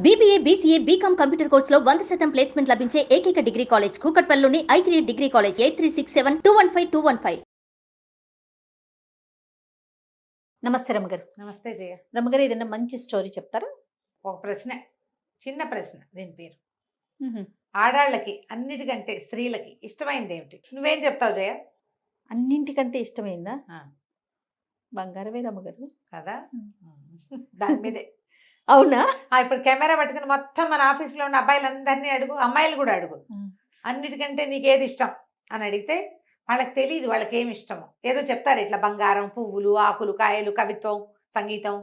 BBA, BCA, BCom computer కోర్సులో 100% placement లభించే ఏకైక డిగ్రీ కాలేజ్ కూకట్పల్లిలోని i3 డిగ్రీ కాలేజ్ 8367215215. నమస్తే రమగారు. నమస్తే జయ. రమగారు, ఏదైనా మంచి స్టోరీ చెప్తారా? ఒక ప్రశ్న, చిన్న ప్రశ్న. దీని పేరు ఆడాళ్ళకి అన్నిటికంటే స్త్రీలకి ఇష్టమైంది ఏమిటి? నువ్వేం చెప్తావు జయ? అన్నింటికంటే ఇష్టమైందా? ఆ. బంగారమే రమగారు కదా. దాని మీదే. అవునా? ఇప్పుడు కెమెరా పట్టుకుని మొత్తం మన ఆఫీస్లో ఉన్న అబ్బాయిలందరినీ అడుగు, అమ్మాయిలు కూడా అడుగు, అన్నిటికంటే నీకు ఏది ఇష్టం అని అడిగితే వాళ్ళకి తెలియదు వాళ్ళకి ఏమి ఇష్టమో. ఏదో చెప్తారు, ఇట్లా బంగారం, పువ్వులు, ఆకులు, కాయలు, కవిత్వం, సంగీతం,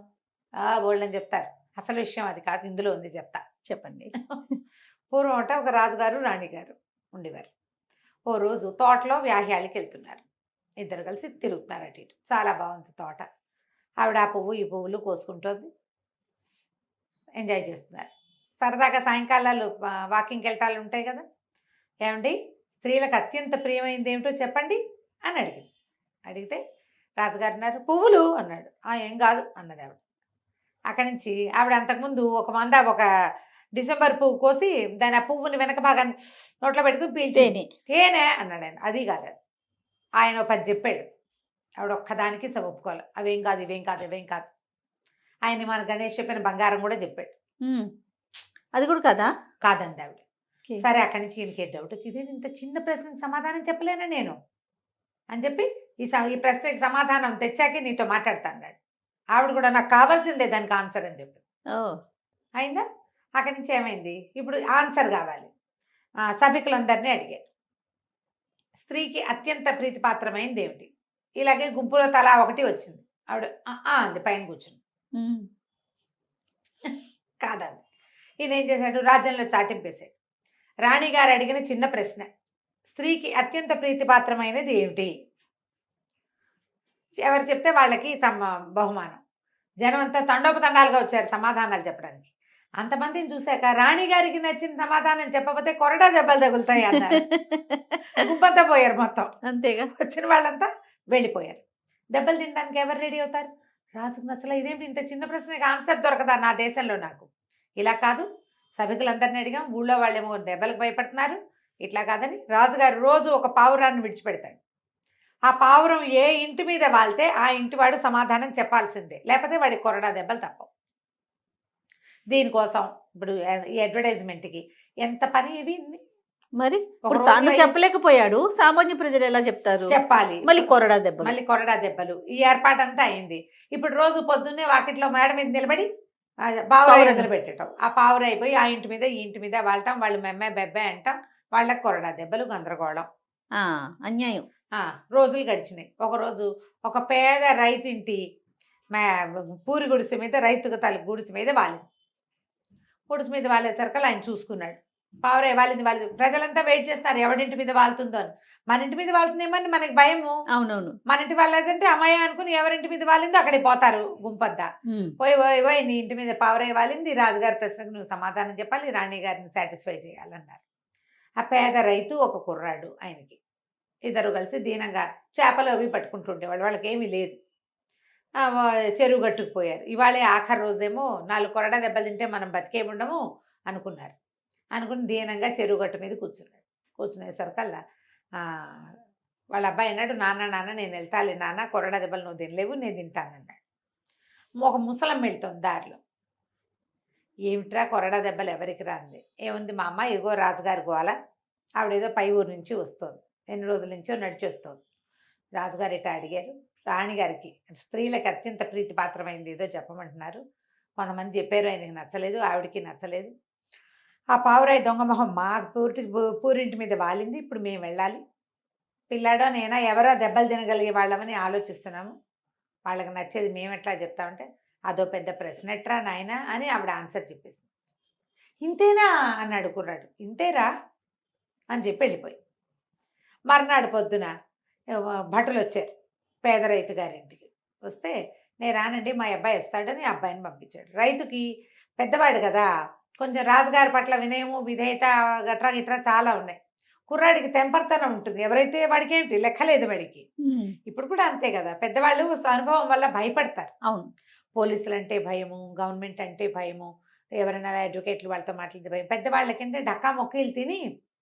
వాళ్ళని చెప్తారు. అసలు విషయం అది కాదు, ఇందులో ఉంది, చెప్తా. చెప్పండి. పూర్వం అంటే ఒక రాజుగారు రాణిగారు ఉండేవారు. ఓ రోజు తోటలో వ్యాహ్యాలకి వెళ్తున్నారు. ఇద్దరు కలిసి తిరుగుతున్నారు అటు ఇటు. చాలా బాగుంది తోట. ఆవిడ ఆ పువ్వు ఈ పువ్వులు కోసుకుంటుంది, ఎంజాయ్ చేస్తున్నారు. సరదాగా సాయంకాలాలు వాకింగ్కి వెళ్ళటాలు ఉంటాయి కదా. ఏమండి, స్త్రీలకు అత్యంత ప్రియమైనది ఏమిటో చెప్పండి అని అడిగితే రాజుగారు అన్నారు పువ్వులు అన్నాడు. ఏం కాదు అన్నది ఆవిడ. అక్కడి నుంచి ఆవిడ అంతకుముందు ఒక డిసెంబర్ పువ్వు కోసి దాని ఆ పువ్వుని వెనక భాగాన్ని నోట్లో పెట్టుకుని పీల్చేది. తేనె అన్నాడు ఆయన. అది కాదు, ఆయన ఒక 10 చెప్పాడు. ఆవిడ ఒక్కదానికి ఒప్పుకోవాలి. అవేం కాదు, ఇవేం కాదు, ఇవేం కాదు. ఆయన మన గణేష్ చెప్పిన బంగారం కూడా చెప్పాడు. అది కూడా కదా? కాదండి ఆవిడ. సరే, అక్కడి నుంచి ఈయనకి డౌట్ వచ్చింది, ఇంత చిన్న ప్రశ్నకు సమాధానం చెప్పలేనా నేను అని చెప్పి ఈ ప్రశ్నకి సమాధానం తెచ్చాకే నీతో మాట్లాడతాను. ఆవిడ కూడా నాకు కావాల్సిందే దానికి ఆన్సర్ అని చెప్పి. అయిందా? అక్కడి నుంచి ఏమైంది, ఇప్పుడు ఆన్సర్ కావాలి. సభికులందరినీ అడిగారు, స్త్రీకి అత్యంత ప్రీతిపాత్రమైనది ఏమిటి? ఇలాగే గుంపులో తలా ఒకటి వచ్చింది. ఆవిడ అంది, పైన కూర్చుంది. కాదండి. ఈయన ఏం చేశాడు, రాజ్యంలో చాటింపేశాడు. రాణిగారు అడిగిన చిన్న ప్రశ్న, స్త్రీకి అత్యంత ప్రీతిపాత్రమైనది ఏమిటి? ఎవరు చెప్తే వాళ్ళకి బహుమానం. జనం అంతా తండోపతండాలుగా వచ్చారు సమాధానాలు చెప్పడానికి. అంతమందిని చూశాక రాణిగారికి నచ్చిన సమాధానం చెప్పకపోతే కొరడా దెబ్బలు తగులుతాయి అన్నారు. గుంపంతా పోయారు మొత్తం. అంతేగా, వచ్చిన వాళ్ళంతా వెళ్ళిపోయారు. దెబ్బలు తినడానికి ఎవరు రెడీ అవుతారు? రాజుకు నచ్చల. ఇదేంటి ఇంత చిన్న ప్రశ్నకి ఆన్సర్ దొరకదా నా దేశంలో నాకు? ఇలా కాదు, సభికులందరినీ అడిగాం, ఊళ్ళో వాళ్ళేమో దెబ్బలకు భయపడుతున్నారు. ఇట్లా కాదని రాజుగారు రోజు ఒక పావురాన్ని విడిచిపెడతాడు. ఆ పావురం ఏ ఇంటి మీద వాళ్తే ఆ ఇంటి వాడు సమాధానం చెప్పాల్సిందే, లేకపోతే వాడికి కొరడా దెబ్బలు తప్పవు. దీనికోసం ఇప్పుడు ఈ అడ్వర్టైజ్మెంట్కి ఎంత పని ఇవి. మరి తాను చెప్పలేకపోయాడు, సామాన్య ప్రజలు ఎలా చెప్తారు? చెప్పాలి. మళ్ళీ కొరడా దెబ్బలు. ఈ ఏర్పాటంతా అయింది. ఇప్పుడు రోజు పొద్దున్నే వాకిట్లో మేడ మీద నిలబడి పావురాయి వదిలిపెట్టడం. ఆ పావురాయి అయిపోయి ఆ ఇంటి మీద ఈ ఇంటి మీద వాళ్తాం, వాళ్ళు మెమ్మే బెబ్బే అంటాం, వాళ్ళకి కొరడా దెబ్బలు, గందరగోళం, అన్యాయం. రోజులు గడిచినాయి. ఒకరోజు ఒక పేద రైతింటి పూరి గుడిసె మీద, రైతుకు తల్లి గుడిసె మీద వాలింది. గుడిసె మీద వాలేసరికి ఆయన చూసుకున్నాడు, పావురాయి వాలింది. ప్రజలంతా వెయిట్ చేస్తారు ఎవడింటి మీద వాళ్తుందో అని. మన ఇంటి మీద వాళ్తుందేమని మనకి భయము. అవునవును. మన ఇంటి వాళ్ళదంటే అమ్మాయి అనుకుని ఎవరింటి మీద వాలిందో అక్కడికి పోతారు గుంపద్దా. పోయి నీ ఇంటి మీద పావురాయి వాలింది, రాజుగారి ప్రశ్నకు నువ్వు సమాధానం చెప్పాలి, రాణి గారిని సాటిస్ఫై చేయాలన్నారు. ఆ పేద రైతు ఒక కుర్రాడు, ఆయనకి ఇద్దరు కలిసి దీనంగా చేపలు అవి పట్టుకుంటుండేవాళ్ళు. వాళ్ళకి ఏమీ లేదు. చెరువు గట్టుకుపోయారు. ఇవాళే ఆఖరి రోజేమో 4 కొరడా దెబ్బలు తింటే మనం బతికే ఉండము అనుకుని దీనంగా చెరువు గట్టు మీద కూర్చునేసరికల్లా వాళ్ళ అబ్బాయి అన్నాడు, నాన్న నేను వెళ్తాలే నాన్న, కొరడా దెబ్బలు నువ్వు తినలేవు, నేను తింటానన్నాడు. ఒక ముసలం వెళ్తుంది దారిలో. ఏమిట్రా కొరడా దెబ్బలు ఎవరికి రాంది? ఏముంది మా అమ్మ, ఇదిగో రాజుగారి గోల, ఆవిడేదో పై ఊరు నుంచి వస్తుంది, ఎన్ని రోజుల నుంచో నడిచి వస్తుంది. రాజుగారు ఇట్లా అడిగారు, రాణిగారికి స్త్రీలకు అత్యంత ప్రీతిపాత్రమైంది ఏదో చెప్పమంటున్నారు. కొంతమంది చెప్పారు, ఆయనకి నచ్చలేదు, ఆవిడికి నచ్చలేదు. ఆ పావురాయి దొంగ మొహం మా పూరింటి మీద వాలింది, ఇప్పుడు మేము వెళ్ళాలి. పిల్లాడో నేనా ఎవరో దెబ్బలు తినగలిగే వాళ్ళమని ఆలోచిస్తున్నాము, వాళ్ళకి నచ్చేది మేము ఎట్లా చెప్తామంటే అదో పెద్ద ప్రశ్న ఎట్రా నాయన అని ఆవిడ ఆన్సర్ చెప్పేసి. ఇంతేనా అని అడుగున్నాడు. ఇంతేరా అని చెప్పి వెళ్ళిపోయి. మర్నాడు పొద్దున భటులు వచ్చారు పేద రైతు గారింటికి. వస్తే నేను రానండి, మా అబ్బాయి వస్తాడని అబ్బాయిని పంపించాడు. రైతుకి పెద్దవాడు కదా, కొంచెం రాజుగారి పట్ల వినయము, విధేయత గట్రా చాలా ఉన్నాయి. కుర్రాడికి తెంపర్తనం ఉంటుంది. ఎవరైతే వాడికి ఏమిటి లెక్కలేదు వాడికి. ఇప్పుడు కూడా అంతే కదా, పెద్దవాళ్ళు అనుభవం వల్ల భయపడతారు. అవును. పోలీసులు అంటే భయము, గవర్నమెంట్ అంటే భయము, ఎవరైనా అడ్వకేట్లు వాళ్ళతో మాట్లాడితే భయం. పెద్దవాళ్ళకంటే డక్కా మొక్కీలు తిని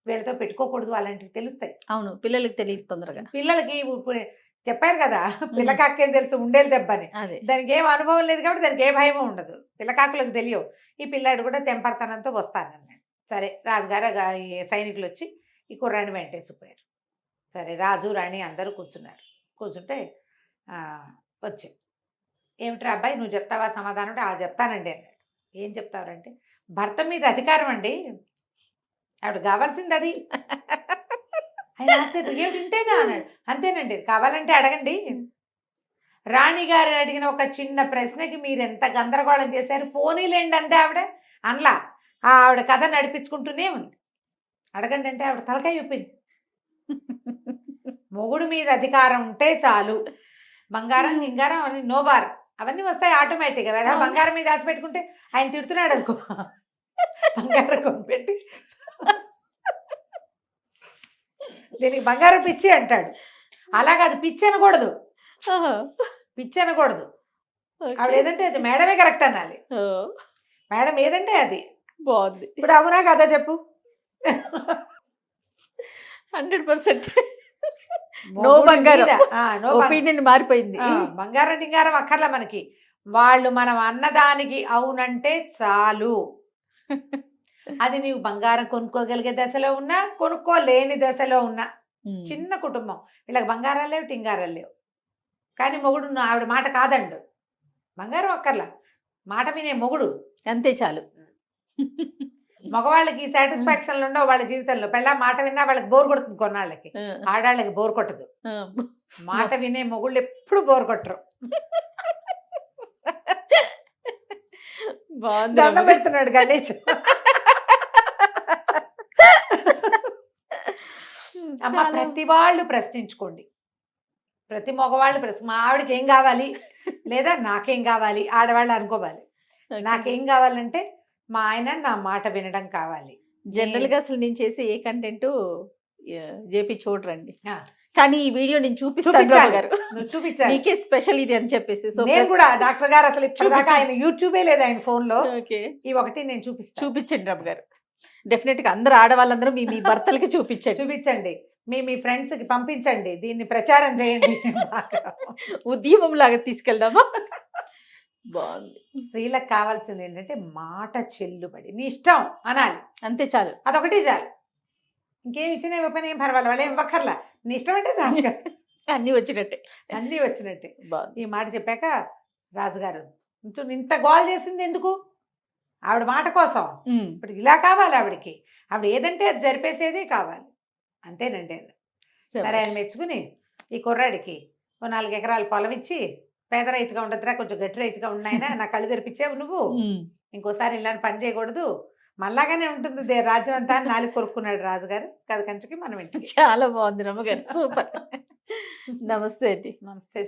వీళ్ళతో పెట్టుకోకూడదు అలాంటివి తెలుస్తాయి. అవును, పిల్లలకి తెలియదు తొందరగా. పిల్లలకి ఇప్పుడు చెప్పారు కదా, పిల్లకాకేం తెలుసు ఉండేది దెబ్బని. అదే దానికి ఏం అనుభవం లేదు కాబట్టి దానికి ఏ భయమో ఉండదు. పిల్లకాకులకు తెలియవు. ఈ పిల్లాడు కూడా తెంపర్తనంతో వస్తానన్నాడు. సరే రాజుగారు ఈ సైనికులు వచ్చి ఈ కుర్రాన్ని వెంటేసిపోయారు. సరే రాజు రాణి అందరూ కూర్చున్నారు. కూర్చుంటే వచ్చి ఏమిట్రా అబ్బాయి నువ్వు చెప్తావా సమాధానం అంటే చెప్తానండి అన్నాడు. ఏం చెప్తావంటే భర్త మీద అధికారం అండి, ఆవిడ కావాల్సింది అది. ఆయన ఏమిటి ఇంతేనా అన్నాడు. అంతేనండి, కావాలంటే అడగండి. రాణిగారు అడిగిన ఒక చిన్న ప్రశ్నకి మీరు ఎంత గందరగోళం చేశారు. పోనీలేండి అంతే ఆవిడ అనలా. ఆవిడ కథ నడిపించుకుంటూనే ఉంది. అడగండి అంటే ఆవిడ తలకాయ చూపింది. మొగుడు మీద అధికారం ఉంటే చాలు, బంగారం గింగారం అని నోబార్ అవన్నీ వస్తాయి ఆటోమేటిక్గా. వేరే బంగారం మీద ఆశ పెట్టుకుంటే ఆయన తిడుతున్నాడు అనుకో, బంగారం కొనిపెట్టి దీనికి బంగారం పిచ్చి అంటాడు. అలా కాదు, పిచ్చి అనకూడదు, పిచ్చి అనకూడదు. ఆవిడ ఏదంటే అది మేడమే కరెక్ట్ అనాలి. మేడం ఏదంటే అది బాగుంది. ఇప్పుడు అవునా కదా చెప్పు. 100% నో బంగారం ఒపీనియన్ మారిపోయింది. బంగారం డింగారం అక్కర్లా మనకి. వాళ్ళు మనం అన్నదానికి అవునంటే చాలు. అది నీవు బంగారం కొనుక్కోగలిగే దశలో ఉన్నా, కొనుక్కోలేని దశలో ఉన్నా. చిన్న కుటుంబం, వీళ్ళకి బంగారాలు లేవు టింగారాలు లేవు, కానీ మొగుడు ఆవిడ మాట కాదండు. బంగారం అక్కర్లా, మాట వినే మొగుడు అంతే చాలు. మగవాళ్ళకి సాటిస్ఫాక్షన్లు ఉండవు వాళ్ళ జీవితంలో. పెళ్ళ మాట విన్నా వాళ్ళకి బోర్ కొడుతుంది కొన్నాళ్ళకి, ఆడాళ్ళకి బోర్ కొట్టదు. మాట వినే మొగుళ్ళు ఎప్పుడు బోర్ కొట్టరు. దండం పెడుతున్నాడు గణేష్. అమ్మ ప్రతి వాళ్ళు ప్రశ్నించుకోండి, ప్రతి మగవాళ్ళు మా ఆవిడకి ఏం కావాలి లేదా నాకేం కావాలి ఆడవాళ్ళు అనుకోవాలి. నాకేం కావాలంటే మా ఆయన నా మాట వినడం కావాలి. జనరల్ గా అసలు నేను చేసే ఏ కంటెంట్ జేపీ చూడరండి, కానీ ఈ వీడియో నేను చూపిస్తాను. నీకే స్పెషల్ ఇది అని చెప్పేసి. సో నేను కూడా డాక్టర్ గారు అసలు ఇప్పటిదాకా ఆయన యూట్యూబే లేదు ఆయన ఫోన్ లో. ఈ ఒకటి నేను చూపించండి రామ్ గారు. డెఫినెట్ గా అందరు ఆడవాళ్ళందరూ మీ భర్తలకి చూపించండి, మీ ఫ్రెండ్స్ కి పంపించండి, దీన్ని ప్రచారం చేయండి. ఉద్యమం లాగా తీసుకెళ్దామా? బాగుంది. స్త్రీలకు కావాల్సింది ఏంటంటే మాట చెల్లుబడి, నీ ఇష్టం అనాలి, అంతే చాలు. అదొకటి చాలు. ఇంకేం ఇచ్చిన ఇవ్వపని ఏం పర్వాలేదు, వాళ్ళు ఏం ఇవ్వక్కర్లా, నీ ఇష్టం అంటే చాలు. అన్నీ వచ్చినట్టే. ఈ మాట చెప్పాక రాజుగారు ఇంత గోల్ చేసింది ఎందుకు? ఆవిడ మాట కోసం. ఇప్పుడు ఇలా కావాలి ఆవిడకి, ఆవిడ ఏదంటే అది జరిపేసేదే కావాలి, అంతేనండి. సరే ఆయన మెచ్చుకుని ఈ కుర్రాడికి 4 ఎకరాలు పొలం ఇచ్చి, పేద రైతుగా ఉండదురా కొంచెం గట్టి రైతుగా ఉన్నాయన, నా కళ్ళు తెరిపించావు నువ్వు, ఇంకోసారి ఇలాంటి పని చేయకూడదు, మళ్ళాగానే ఉంటుంది రాజ్యం అంతా అని 4 కొరుక్కున్నాడు రాజుగారు. కథ కంచుకి మనం ఇంటికి. చాలా బాగుంది రమ్మగారు, సూపర్. నమస్తే అండి. నమస్తే.